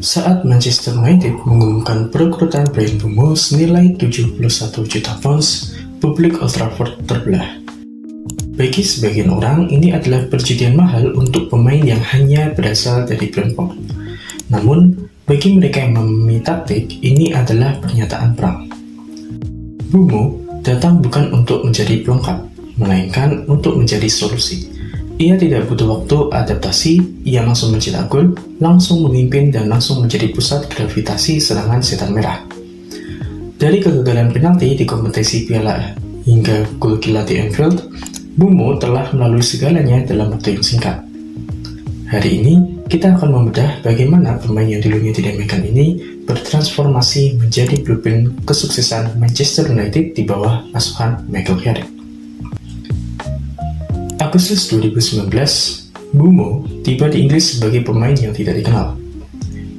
Saat Manchester United mengumumkan perekrutan Bryan Mbeumo senilai 71 juta pounds, publik Old Trafford terbelah. Bagi sebagian orang, ini adalah perjudian mahal untuk pemain yang hanya berasal dari Brentford. Namun, bagi mereka yang memahami taktik, ini adalah pernyataan perang. Mbeumo datang bukan untuk menjadi pelengkap, melainkan untuk menjadi solusi. Ia tidak butuh waktu adaptasi, ia langsung mencetak gol, langsung memimpin dan langsung menjadi pusat gravitasi serangan setan merah. Dari kegagalan penalti di kompetisi Piala hingga gol gila di Anfield, Mbeumo telah melalui segalanya dalam waktu yang singkat. Hari ini, kita akan membedah bagaimana pemain yang dulunya diremehkan ini bertransformasi menjadi blueprint kesuksesan Manchester United di bawah asuhan Michael Carrick. Agustus 2019, Mbeumo tiba di Inggris sebagai pemain yang tidak dikenal.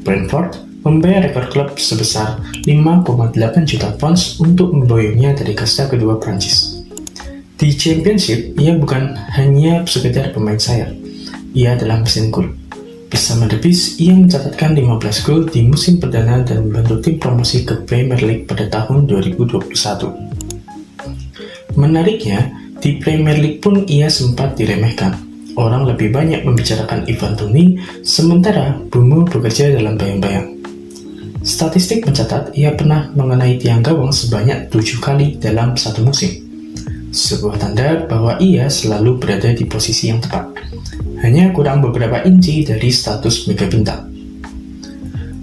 Brentford membayar rekor klub sebesar 5,8 juta pounds untuk memboyongnya dari kasta kedua Prancis. Di Championship, ia bukan hanya sekedar pemain sayap, ia adalah mesin gol. Bersama The Beast, ia mencatatkan 15 gol di musim perdana dan membantu tim promosi ke Premier League pada tahun 2021. Menariknya, di Premier League pun ia sempat diremehkan. Orang lebih banyak membicarakan Ivan Toney, sementara Mbeumo bekerja dalam bayang-bayang. Statistik mencatat ia pernah mengenai tiang gawang sebanyak 7 kali dalam satu musim. Sebuah tanda bahwa ia selalu berada di posisi yang tepat. Hanya kurang beberapa inci dari status mega bintang.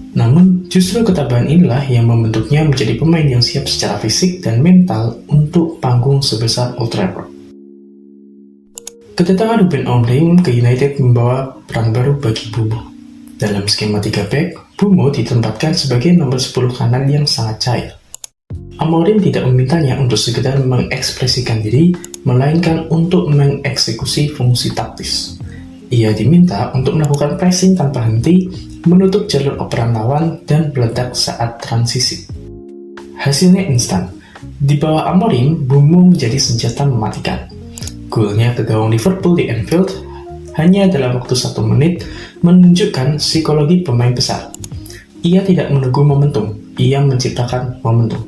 Namun, justru ketabahan inilah yang membentuknya menjadi pemain yang siap secara fisik dan mental untuk panggung sebesar Old Trafford. Kedatangan Ruben Amorim ke United membawa peran baru bagi Mbeumo. Dalam skema 3-back, Mbeumo ditempatkan sebagai nomor 10 kanan yang sangat cair. Amorim tidak memintanya untuk sekedar mengekspresikan diri, melainkan untuk mengeksekusi fungsi taktis. Ia diminta untuk melakukan pressing tanpa henti, menutup jalur operan lawan, dan meledak saat transisi. Hasilnya instan. Di bawah Amorim, Mbeumo menjadi senjata mematikan. Golnya ke gawang Liverpool di Anfield hanya dalam waktu 1 menit menunjukkan psikologi pemain besar. Ia tidak menunggu momentum, ia menciptakan momentum.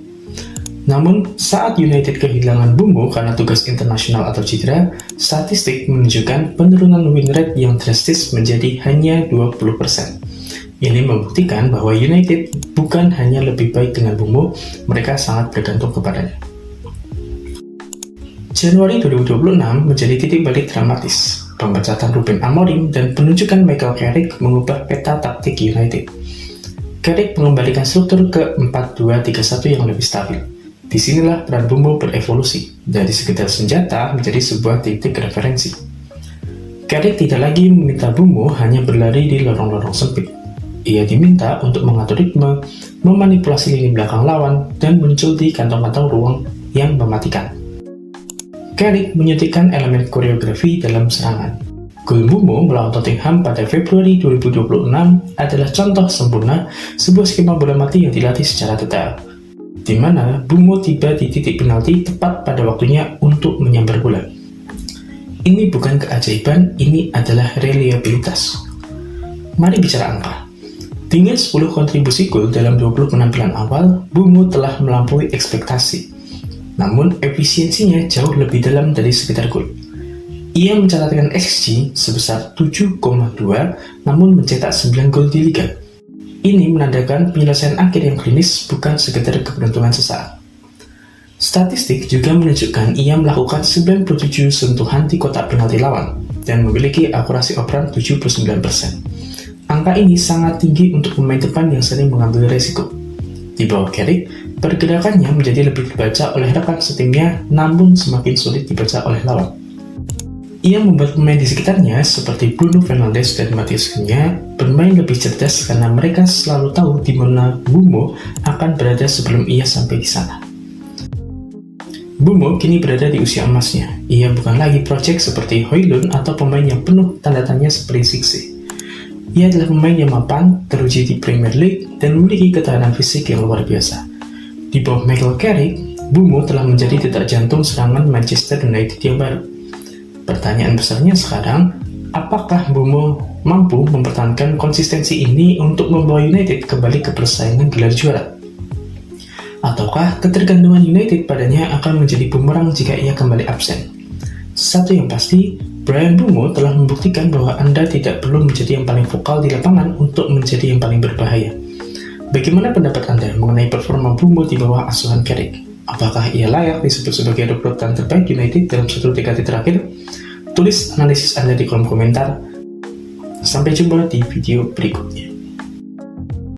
Namun, saat United kehilangan Mbeumo karena tugas internasional atau cedera, statistik menunjukkan penurunan win rate yang drastis menjadi hanya 20%. Ini membuktikan bahwa United bukan hanya lebih baik dengan Mbeumo, mereka sangat bergantung kepadanya. Januari 2026 menjadi titik balik dramatis. Pemecatan Ruben Amorim dan penunjukan Michael Carrick mengubah peta taktik United. Carrick mengembalikan struktur ke 4-2-3-1 yang lebih stabil. Disinilah peran Mbeumo berevolusi, dari sekedar senjata menjadi sebuah titik referensi. Carrick tidak lagi meminta Mbeumo hanya berlari di lorong-lorong sempit. Ia diminta untuk mengatur ritme, memanipulasi lini belakang lawan, dan muncul di kantong-kantong ruang yang mematikan. Carrick menyuntikkan elemen koreografi dalam serangan. Gol Mbeumo melawan Tottenham pada Februari 2026 adalah contoh sempurna sebuah skema bola mati yang dilatih secara detail, di mana Mbeumo tiba di titik penalti tepat pada waktunya untuk menyambar bola. Ini bukan keajaiban, ini adalah reliabilitas. Mari bicara angka. Dengan 10 kontribusi gol dalam 20 penampilan awal, Mbeumo telah melampaui ekspektasi. Namun, efisiensinya jauh lebih dalam dari sekedar gol. Ia mencatatkan XG sebesar 7,2, namun mencetak 9 gol di Liga. Ini menandakan penyelesaian akhir yang klinis, bukan sekedar keberuntungan sesaat. Statistik juga menunjukkan ia melakukan 97 sentuhan di kotak penalti lawan, dan memiliki akurasi operan 79%. Angka ini sangat tinggi untuk pemain depan yang sering mengambil resiko. Di bawah Carrick, pergerakannya menjadi lebih dibaca oleh rekan setimnya, namun semakin sulit dibaca oleh lawan. Ia membuat pemain di sekitarnya seperti Bruno Fernandes dan Matheus Cunha bermain lebih cerdas karena mereka selalu tahu di mana Mbeumo akan berada sebelum ia sampai di sana. Mbeumo kini berada di usia emasnya. Ia bukan lagi proyek seperti Højlund atau pemain yang penuh tanda tanya seperti Zirkzee. Ia adalah pemain yang mapan, teruji di Premier League, dan memiliki ketahanan fisik yang luar biasa. Di bawah Michael Carrick, Mbeumo telah menjadi detak jantung serangan Manchester United yang baru. Pertanyaan besarnya sekarang, apakah Mbeumo mampu mempertahankan konsistensi ini untuk membawa United kembali ke persaingan gelar juara? Ataukah ketergantungan United padanya akan menjadi bumerang jika ia kembali absen? Satu yang pasti, Bryan Mbeumo telah membuktikan bahwa Anda tidak perlu menjadi yang paling vokal di lapangan untuk menjadi yang paling berbahaya. Bagaimana pendapat Anda mengenai performa Mbeumo di bawah asuhan Carrick? Apakah ia layak disebut sebagai rekrutan terbaik United dalam satu dekade terakhir? Tulis analisis Anda di kolom komentar. Sampai jumpa di video berikutnya.